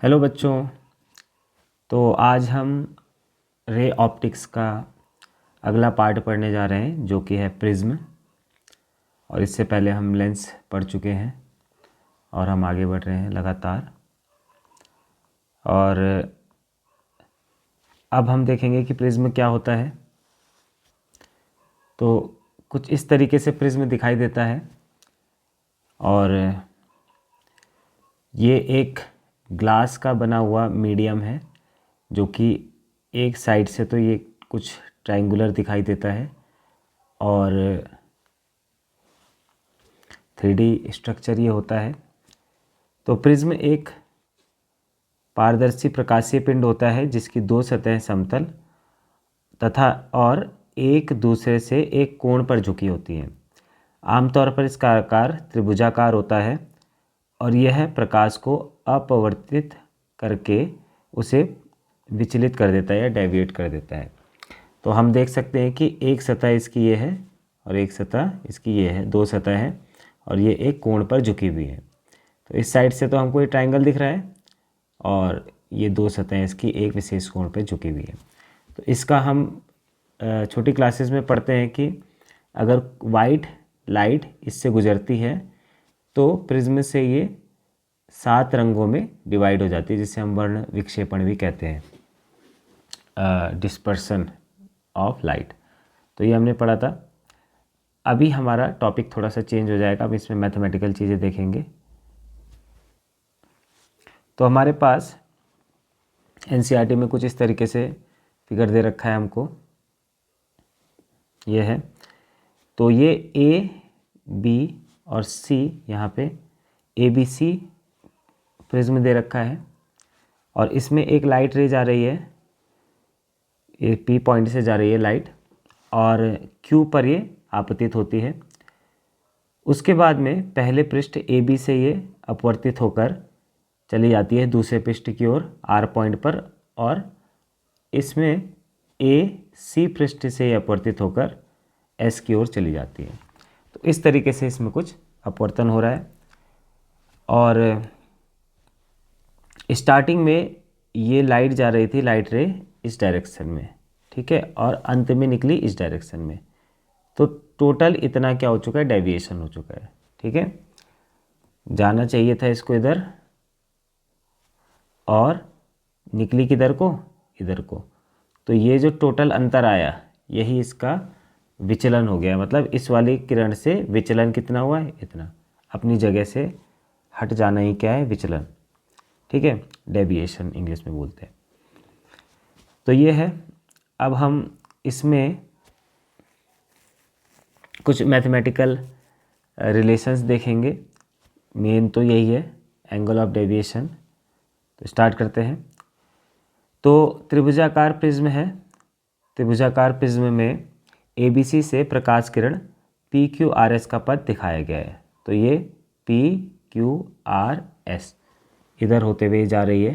Hello बच्चों। तो आज हम रे ऑप्टिक्स का अगला पार्ट पढ़ने जा रहे हैं जो कि है प्रिज्म। और इससे पहले हम लेंस पढ़ चुके हैं और हम आगे बढ़ रहे हैं लगातार। और अब हम देखेंगे कि प्रिज्म क्या होता है। तो कुछ इस तरीके से प्रिज्म दिखाई देता है और ये एक ग्लास का बना हुआ मीडियम है जो कि एक साइड से तो ये कुछ ट्रायंगुलर दिखाई देता है और 3D स्ट्रक्चर ये होता है। तो प्रिज्म एक पारदर्शी प्रकाशीय पिंड होता है जिसकी दो सतहें समतल तथा और एक दूसरे से एक कोण पर झुकी होती हैं। आमतौर पर इसका आकार त्रिभुजाकार होता है और यह प्रकाश को अपवर्तित करके उसे विचलित कर देता है या डेविएट कर देता है। तो हम देख सकते हैं कि एक सतह इसकी ये है और एक सतह इसकी ये है, दो सतह हैं और ये एक कोण पर झुकी हुई है। तो इस साइड से तो हमको ये ट्रायंगल दिख रहा है और ये दो सतहें इसकी एक विशेष कोण पर झुकी हुई है। तो इसका हम छोटी क्लासेस में पढ़ते हैं कि अगर वाइट लाइट इससे गुजरती है तो प्रिज्म से ये 7 रंगों में डिवाइड हो जाती है, जिसे हम वर्ण विक्षेपण भी कहते हैं, डिस्पर्सन ऑफ लाइट। तो ये हमने पढ़ा था। अभी हमारा टॉपिक थोड़ा सा चेंज हो जाएगा, अब इसमें मैथमेटिकल चीज़ें देखेंगे। तो हमारे पास एनसीईआरटी में कुछ इस तरीके से फिगर दे रखा है हमको, ये है। तो ये ए बी और सी, यहाँ पे ए बी सी प्रिज्म दे रखा है और इसमें एक लाइट रे जा रही है, ये पी पॉइंट से जा रही है लाइट और क्यू पर ये आपतित होती है। उसके बाद में पहले पृष्ठ ए बी से ये अपवर्तित होकर चली जाती है दूसरे पृष्ठ की ओर आर पॉइंट पर और इसमें ए सी पृष्ठ से अपवर्तित होकर एस की ओर चली जाती है। तो इस तरीके से इसमें कुछ अपवर्तन हो रहा है और स्टार्टिंग में ये लाइट जा रही थी, लाइट रे इस डायरेक्शन में, ठीक है, और अंत में निकली इस डायरेक्शन में। तो टोटल इतना क्या हो चुका है, डेविएशन हो चुका है, ठीक है। जाना चाहिए था इसको इधर और निकली किधर को, इधर को। तो ये जो टोटल अंतर आया यही इसका विचलन हो गया, मतलब इस वाली किरण से विचलन कितना हुआ है, इतना। अपनी जगह से हट जाना ही क्या है, विचलन, ठीक है, डेविएशन इंग्लिश में बोलते हैं। तो ये है। अब हम इसमें कुछ मैथमेटिकल रिलेशंस देखेंगे। मेन तो यही है, एंगल ऑफ डेविएशन। तो स्टार्ट करते हैं। तो त्रिभुजाकार प्रिज्म है। त्रिभुजाकार प्रिज्म में ABC से प्रकाश किरण PQRS का पथ दिखाया गया है। तो ये PQRS इधर होते हुए जा रही है,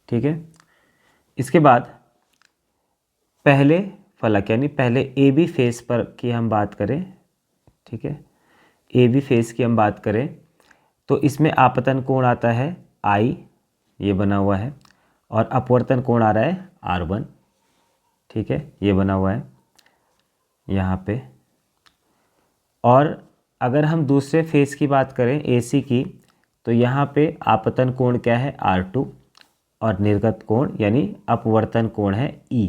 ठीक है। इसके बाद पहले फलक यानी पहले AB फेस पर की हम बात करें, ठीक है, AB फेस की हम बात करें तो इसमें आपतन कोण आता है I, ये बना हुआ है, और अपवर्तन कोण आ रहा है R1, ठीक है, ये बना हुआ है यहाँ पे। और अगर हम दूसरे फेस की बात करें AC की तो यहाँ पे आपतन कोण क्या है, R2, और निर्गत कोण यानी अपवर्तन कोण है E,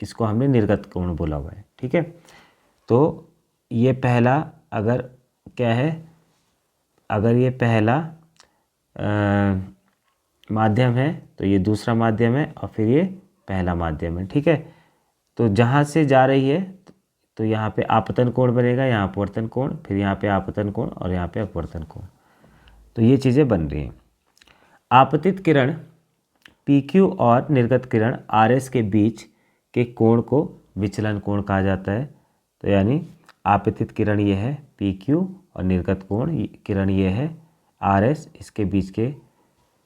इसको हमने निर्गत कोण बोला हुआ है, ठीक है। तो ये पहला अगर क्या है, अगर ये पहला माध्यम है तो ये दूसरा माध्यम है और फिर ये पहला माध्यम है, ठीक है। तो जहाँ से जा रही है तो यहाँ पे आपतन कोण बनेगा, यहाँ अपवर्तन कोण, फिर यहाँ पे आपतन कोण और यहाँ पे अपवर्तन कोण। तो ये चीज़ें बन रही हैं। आपतित किरण PQ और निर्गत किरण RS के बीच के कोण को विचलन कोण कहा जाता है। तो यानी आपतित किरण ये है PQ और निर्गत कोण किरण ये है RS, इसके बीच के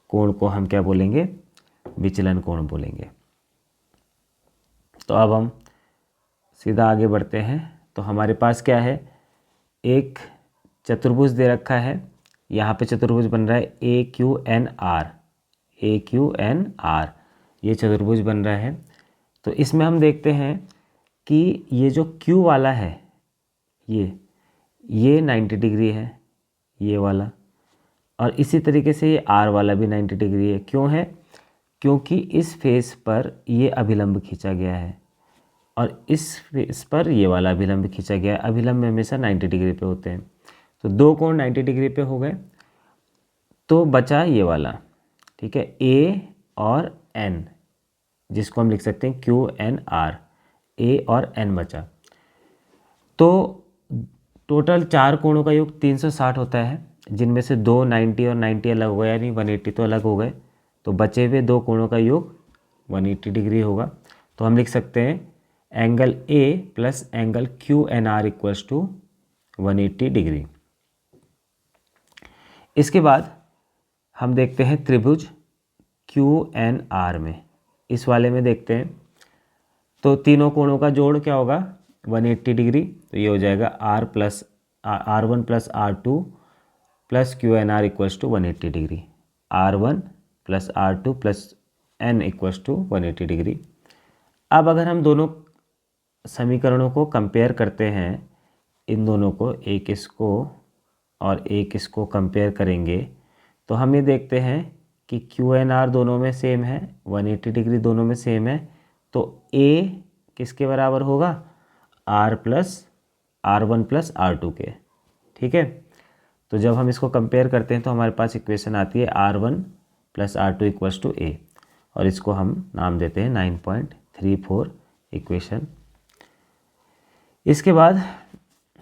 कोण को हम क्या बोलेंगे, विचलन कोण बोलेंगे। तो अब हम सीधा आगे बढ़ते हैं। तो हमारे पास क्या है, एक चतुर्भुज दे रखा है यहाँ पे चतुर्भुज बन रहा है AQNR, AQNR, ये चतुर्भुज बन रहा है। तो इसमें हम देखते हैं कि ये जो Q वाला है ये 90 डिग्री है, ये वाला, और इसी तरीके से ये R वाला भी 90 डिग्री है। क्यों है? क्योंकि इस फेस पर ये अभिलंब खींचा गया है और इस फेस पर ये वाला अभिलंब खींचा गया है। अभिलंब हमेशा 90 डिग्री पे होते हैं। तो दो कोण 90 डिग्री पे हो गए, तो बचा ये वाला, ठीक है, A और N, जिसको हम लिख सकते हैं QNR, A और N बचा। तो टोटल 4 कोणों का योग 360 होता है, जिनमें से 2 90 और 90 अलग हो गए, यानी 180 तो अलग हो गए। तो बचे हुए 2 कोणों का योग 180 डिग्री होगा। तो हम लिख सकते हैं angle A plus angle QNR equals to 180 degree. इसके बाद हम देखते हैं त्रिभुज QNR में, इस वाले में देखते हैं। तो तीनों कोणों का जोड़ क्या होगा? 180 डिग्री। तो ये हो जाएगा R1 plus R2 plus QNR equals to 180 degree. R1 plus R2 plus N equals to 180 degree. अब अगर हम दोनों समीकरणों को कंपेयर करते हैं, इन दोनों को, एक इसको और एक इसको कंपेयर करेंगे, तो हम ये देखते हैं कि QNR दोनों में सेम है, 180 डिग्री दोनों में सेम है। तो A किसके बराबर होगा? R1 प्लस R2 के, ठीक है। तो जब हम इसको कंपेयर करते हैं तो हमारे पास इक्वेशन आती है R1 plus R2 equals to A, और इसको हम नाम देते हैं 9.34 इक्वेशन। इसके बाद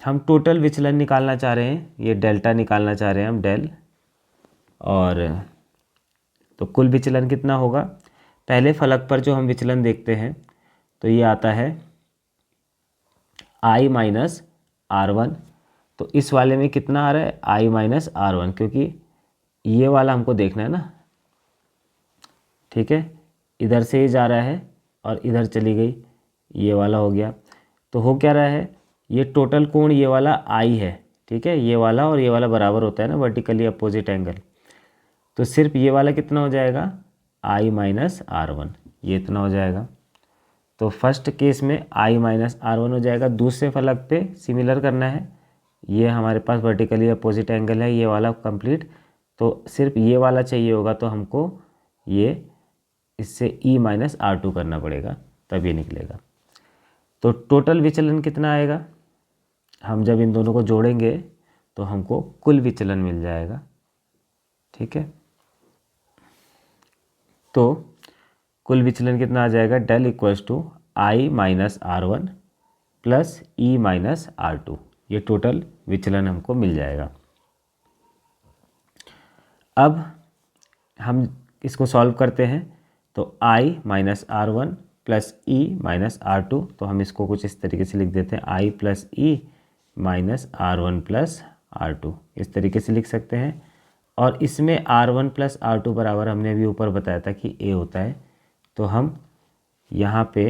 हम टोटल विचलन निकालना चाह रहे हैं, ये डेल्टा निकालना चाह रहे हैं हम, डेल। और तो कुल विचलन कितना होगा? पहले फलक पर जो हम विचलन देखते हैं तो ये आता है I माइनस R1। तो इस वाले में कितना आ रहा है? I माइनस R1, क्योंकि ये वाला हमको देखना है ना, ठीक है। इधर से ही जा रहा है और इधर चली गई, ये वाला हो गया। तो हो क्या रहा है? ये टोटल कोण ये वाला I है, ठीक है। ये वाला और ये वाला बराबर होता है ना, वर्टिकली अपोजिट एंगल। तो सिर्फ ये वाला कितना हो जाएगा? I माइनस R1, ये इतना हो जाएगा। तो फर्स्ट केस में I माइनस R1 हो जाएगा। दूसरे फलक पे सिमिलर करना है, ये हमारे पास वर्टिकली अपोजिट एंगल है, ये वाला कंप्लीट। तो सिर्फ ये वाला चाहिए होगा, तो हमको ये इससे E माइनस R2 करना पड़ेगा, तब ये निकलेगा। तो टोटल विचलन कितना आएगा? हम जब इन दोनों को जोड़ेंगे तो हमको कुल विचलन मिल जाएगा, ठीक है। तो कुल विचलन कितना आ जाएगा? Del equals to I minus R1 plus E minus R2, ये टोटल विचलन हमको मिल जाएगा। अब हम इसको सॉल्व करते हैं। तो I minus R1 plus E minus R2, तो हम इसको कुछ इस तरीके से लिख देते हैं, I plus E minus R1 plus R2, इस तरीके से लिख सकते हैं। और इसमें R1 प्लस R2 बराबर हमने अभी ऊपर बताया था कि A होता है, तो हम यहाँ पे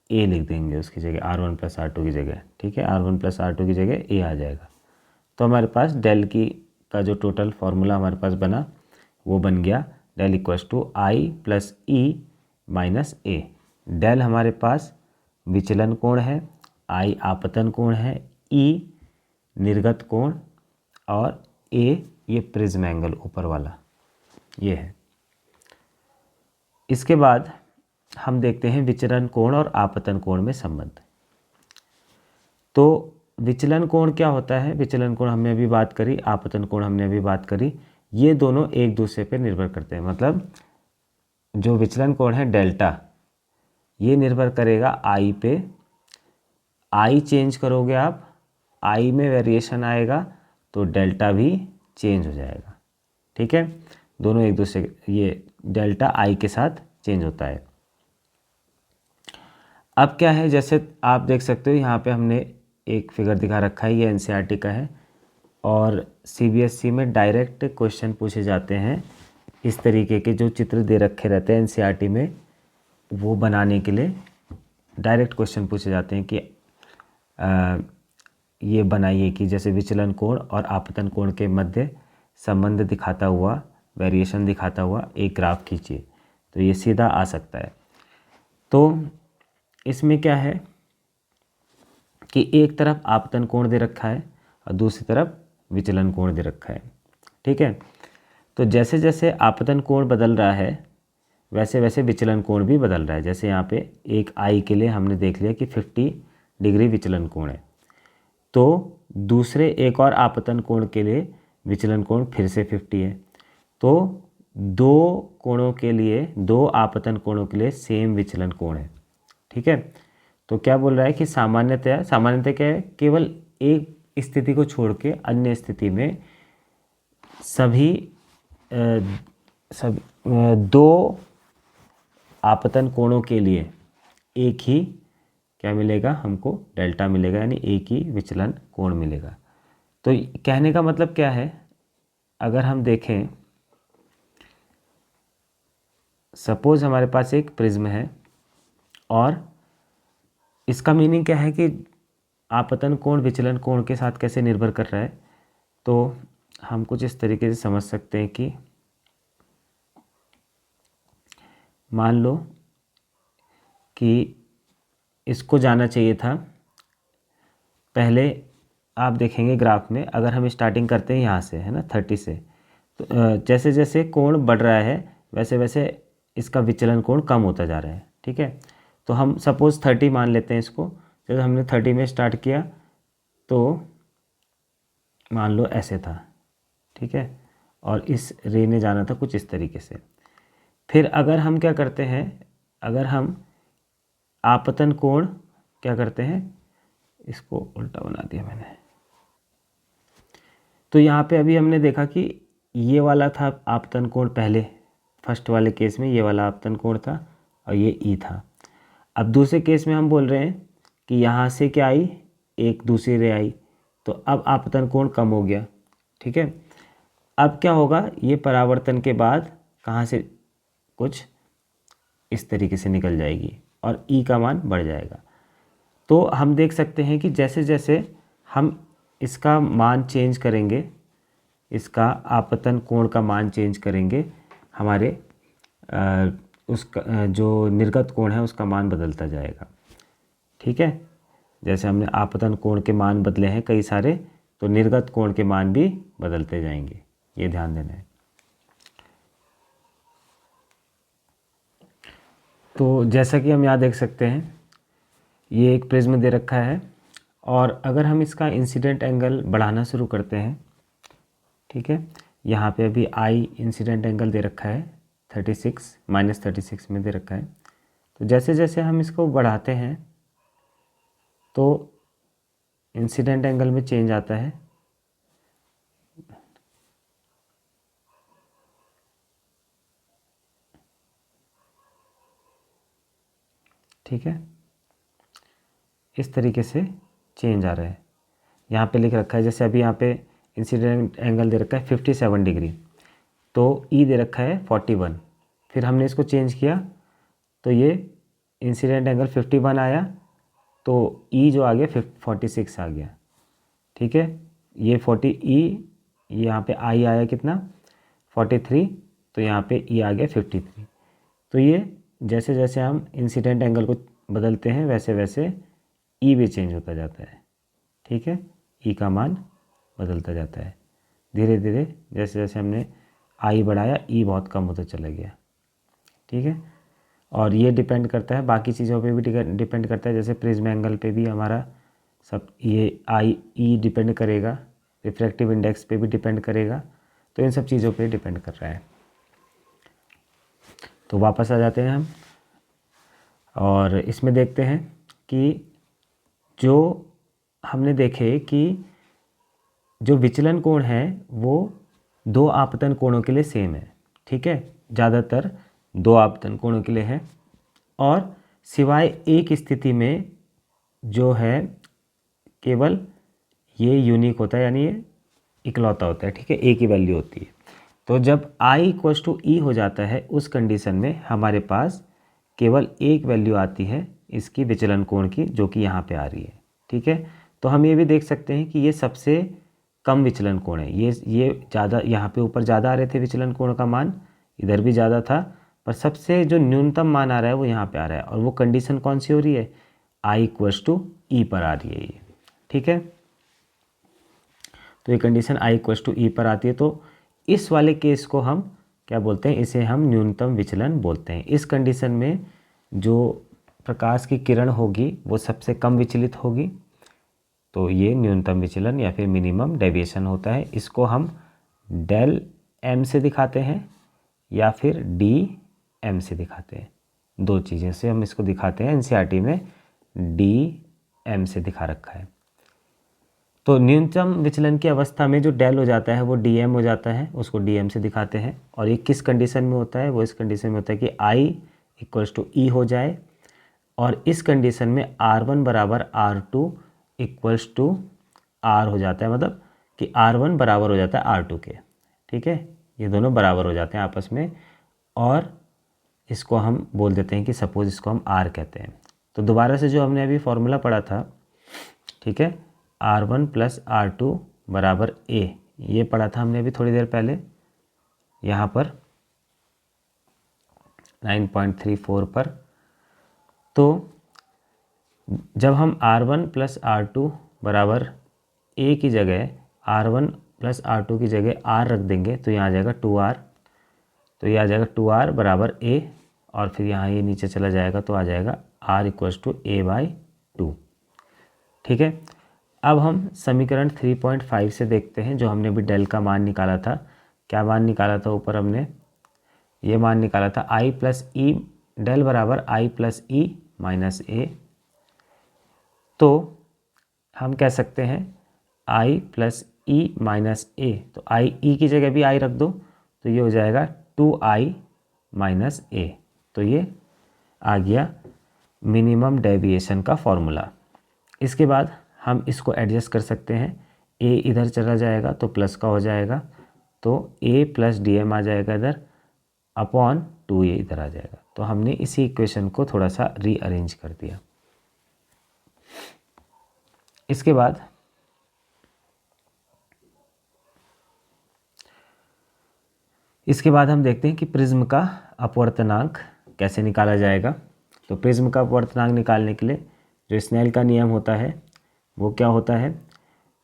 A लिख देंगे उसकी जगह, R1 प्लस R2 की जगह, ठीक है। R1 प्लस R2 की जगह A आ जाएगा। तो हमारे पास डेल की का जो टोटल फार्मूला हमारे पास बना वो बन गया del equals to I plus E minus A। Del हमारे पास विचलन कोण है, I आपतन कोण है, E निर्गत कोण, और A ये प्रिज्म एंगल ऊपर वाला ये है। इसके बाद हम देखते हैं विचलन कोण और आपतन कोण में संबंध। तो विचलन कोण क्या होता है? विचलन कोण हमने अभी बात करी, आपतन कोण हमने अभी बात करी। ये दोनों एक दूसरे पे निर्भर करते हैं। मतलब जो विचलन कोण है डेल्टा, ये निर्भर करेगा I पे। I चेंज करोगे आप, I में वेरिएशन आएगा तो डेल्टा भी चेंज हो जाएगा, ठीक है। दोनों एक दूसरे, ये डेल्टा I के साथ चेंज होता है। अब क्या है, जैसे आप देख सकते हो यहाँ पे हमने एक फिगर दिखा रखा है, ये NCERT का है, और CBSE में डायरेक्ट क्वेश्चन पूछे जाते हैं। इस तरीके के जो चित्र दे रखे रहते हैं NCERT में, वो बनाने के लिए डायरेक्ट क्वेश्चन पूछे जाते हैं कि ये बनाइए कि जैसे विचलन कोण और आपतन कोण के मध्य संबंध दिखाता हुआ, वेरिएशन दिखाता हुआ एक ग्राफ खींचिए, तो ये सीधा आ सकता है। तो इसमें क्या है कि एक तरफ आपतन कोण दे रखा है और दूसरी तरफ विचलन कोण दे रखा है, ठीक है। तो जैसे जैसे आपतन कोण बदल रहा है वैसे वैसे विचलन कोण भी बदल रहा है। जैसे यहाँ पे एक आई के लिए हमने देख लिया कि 50 डिग्री विचलन कोण है, तो दूसरे एक और आपतन कोण के लिए विचलन कोण फिर से 50 है। तो दो कोणों के लिए, दो आपतन कोणों के लिए सेम विचलन कोण है, ठीक है। तो क्या बोल रहा है कि सामान्यतः क्या है, केवल एक स्थिति को छोड़ के अन्य स्थिति में दो आपतन कोणों के लिए एक ही क्या मिलेगा, हमको डेल्टा मिलेगा, यानी एक ही विचलन कोण मिलेगा। तो कहने का मतलब क्या है, अगर हम देखें, सपोज हमारे पास एक प्रिज्म है और इसका मीनिंग क्या है कि आपतन कोण विचलन कोण के साथ कैसे निर्भर कर रहा है। तो हम कुछ इस तरीके से समझ सकते हैं कि मान लो कि इसको जाना चाहिए था, पहले आप देखेंगे ग्राफ में, अगर हम स्टार्टिंग करते हैं यहाँ से, है ना, 30 से, तो जैसे जैसे कोण बढ़ रहा है वैसे वैसे इसका विचलन कोण कम होता जा रहा है, ठीक है। तो हम सपोज़ 30 मान लेते हैं इसको। जब हमने 30 में स्टार्ट किया तो मान लो ऐसे था, ठीक है, और इस रे ने जाना था कुछ इस तरीके से। फिर अगर हम क्या करते हैं, अगर हम आपतन कोण क्या करते हैं, इसको उल्टा बना दिया मैंने। तो यहाँ पे अभी हमने देखा कि ये वाला था आपतन कोण, पहले फर्स्ट वाले केस में ये वाला आपतन कोण था और ये ई था। अब दूसरे केस में हम बोल रहे हैं कि यहाँ से क्या आई, एक दूसरी रे आई, तो अब आपतन कोण कम हो गया, ठीक है। अब क्या होगा, ये परावर्तन के बाद कहाँ से कुछ इस तरीके से निकल जाएगी और ई का मान बढ़ जाएगा। तो हम देख सकते हैं कि जैसे जैसे हम इसका मान चेंज करेंगे, इसका आपतन कोण का मान चेंज करेंगे, हमारे उसका जो निर्गत कोण है उसका मान बदलता जाएगा, ठीक है। जैसे हमने आपतन कोण के मान बदले हैं कई सारे, तो निर्गत कोण के मान भी बदलते जाएंगे, ये ध्यान देना है। तो जैसा कि हम यहाँ देख सकते हैं, ये एक प्रिज्म दे रखा है और अगर हम इसका इंसिडेंट एंगल बढ़ाना शुरू करते हैं, ठीक है, यहाँ पे अभी आई इंसिडेंट एंगल दे रखा है 36 -36 में दे रखा है। तो जैसे जैसे हम इसको बढ़ाते हैं तो इंसिडेंट एंगल में चेंज आता है, ठीक है, इस तरीके से चेंज आ रहा है। यहाँ पे लिख रखा है, जैसे अभी यहाँ पे इंसिडेंट एंगल दे रखा है 57 डिग्री, तो ई दे रखा है 41। फिर हमने इसको चेंज किया तो ये इंसिडेंट एंगल 51 आया, तो ई जो आ गया 46 आ गया, ठीक है। ये 40 ई, यहाँ पे आई आया कितना 43, तो यहाँ पे ई आ गया 53। तो ये जैसे जैसे हम इंसिडेंट एंगल को बदलते हैं वैसे वैसे ई भी चेंज होता जाता है, ठीक है। ई का मान बदलता जाता है धीरे धीरे, जैसे जैसे हमने आई बढ़ाया ई बहुत कम होता चला गया, ठीक है। और ये डिपेंड करता है बाकी चीज़ों पे भी डिपेंड करता है, जैसे प्रिज्म एंगल पे भी हमारा सब ये आई ई डिपेंड करेगा, रिफ्रैक्टिव इंडेक्स पे भी डिपेंड करेगा, तो इन सब चीज़ों पे डिपेंड कर रहा है। तो वापस आ जाते हैं हम और इसमें देखते हैं कि जो हमने देखे कि जो विचलन कोण है वो दो आपतन कोणों के लिए सेम है, ठीक है, ज़्यादातर दो आपतन कोणों के लिए है, और सिवाय एक स्थिति में जो है केवल ये यूनिक होता है, यानी ये इकलौता होता है, ठीक है, एक ही वैल्यू होती है। तो जब i = e हो जाता है उस कंडीशन में हमारे पास केवल एक वैल्यू आती है इसकी विचलन कोण की, जो कि यहाँ पे आ रही है, ठीक है। तो हम ये भी देख सकते हैं कि ये सबसे कम विचलन कोण है। ये ज़्यादा, यहाँ पे ऊपर ज़्यादा आ रहे थे विचलन कोण का मान, इधर भी ज़्यादा था, पर सबसे जो न्यूनतम मान आ रहा है वो यहाँ पे आ रहा है। और वो कंडीशन कौन सी हो रही है, I=E पर आ रही है ये, ठीक है। तो ये कंडीशन I=E पर आती है। तो इस वाले केस को हम क्या बोलते हैं, इसे हम न्यूनतम विचलन बोलते हैं। इस कंडीशन में जो प्रकाश की किरण होगी वो सबसे कम विचलित होगी, तो ये न्यूनतम विचलन या फिर मिनिमम डेविएशन होता है। इसको हम डेल m से दिखाते हैं या फिर डी एम से दिखाते हैं। दो चीज़ें से हम इसको दिखाते हैं, एनसीईआरटी में डी एम से दिखा रखा है। तो न्यूनतम विचलन की अवस्था में जो डेल हो जाता है वो डी एम हो जाता है, उसको डी एम से दिखाते हैं। और ये किस कंडीशन में होता है, वो इस कंडीशन में होता है कि I=E हो जाए, और इस कंडीशन में R1 बराबर R2 इक्वल्स टू R हो जाता है, मतलब कि R1 बराबर हो जाता है R2 के, ठीक है। ये दोनों बराबर हो जाते हैं आपस में, और इसको हम बोल देते हैं कि सपोज इसको हम R कहते हैं। तो दोबारा से जो हमने अभी फॉर्मूला पढ़ा था, ठीक है, R1 + R2 बराबर A, ये पढ़ा था हमने अभी थोड़ी देर पहले यहाँ पर 9.34 पर। तो जब हम R1 + R2 बराबर A की जगह R1 + R2 की जगह R रख देंगे तो यहाँ आ जाएगा 2R, तो ये आ जाएगा 2R बराबर A, और फिर यहाँ ये नीचे चला जाएगा तो आ जाएगा R = A/2, ठीक है। अब हम समीकरण 3.5 से देखते हैं, जो हमने भी डेल का मान निकाला था। क्या मान निकाला था, ऊपर हमने ये मान निकाला था I+E, डेल बराबर I+E - A। तो हम कह सकते हैं I+E - A, तो E की जगह भी I रख दो तो ये हो जाएगा 2I - A। तो ये आ गया मिनिमम डेविएशन का फॉर्मूला। इसके बाद हम इसको एडजस्ट कर सकते हैं, A इधर चला जाएगा तो प्लस का हो जाएगा, तो A + DM आ जाएगा इधर, अपॉन 2A इधर आ जाएगा। तो हमने इसी इक्वेशन को थोड़ा सा रीअरेंज कर दिया। इसके बाद हम देखते हैं कि प्रिज्म का अपवर्तनांक कैसे निकाला जाएगा। तो प्रिज्म का अपवर्तनांक निकालने के लिए जो स्नेल का नियम होता है वो क्या होता है,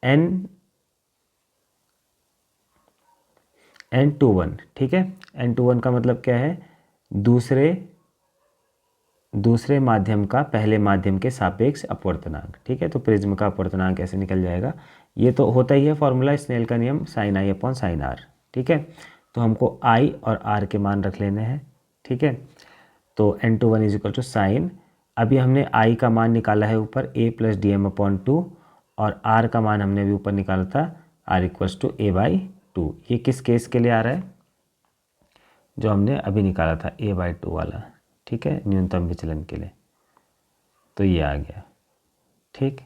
n/1, ठीक है। n/1 का मतलब क्या है, दूसरे माध्यम का पहले माध्यम के सापेक्ष अपवर्तनांक, ठीक है। तो प्रिज्म का अपवर्तनांक कैसे निकल जाएगा, ये तो होता ही है फॉर्मूला, स्नेल का नियम sin I/sin R, ठीक है। तो हमको I और R के मान रख लेने हैं, ठीक है। तो n/1 = sin, अभी हमने I का मान निकाला है ऊपर A + DM/2, और R का मान हमने अभी ऊपर निकाला था R = A/2। ये किस केस के लिए आ रहा है, जो हमने अभी निकाला था A/2 वाला, ठीक है, न्यूनतम विचलन के लिए। तो ये आ गया, ठीक।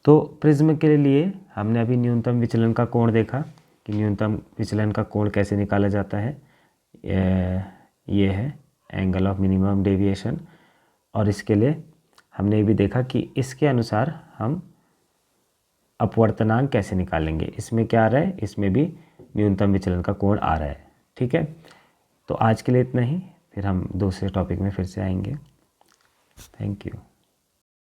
तो प्रिज्म के लिए हमने अभी न्यूनतम विचलन का कोण देखा कि न्यूनतम विचलन का कोण कैसे निकाला जाता है, ये है एंगल ऑफ मिनिमम डेविएशन। और इसके लिए हमने ये भी देखा कि इसके अनुसार हम अपवर्तनांक कैसे निकालेंगे। इसमें क्या आ रहा है, इसमें भी न्यूनतम विचलन का कोण आ रहा है, ठीक है। तो आज के लिए इतना ही, फिर हम दूसरे टॉपिक में फिर से आएंगे। Thank you.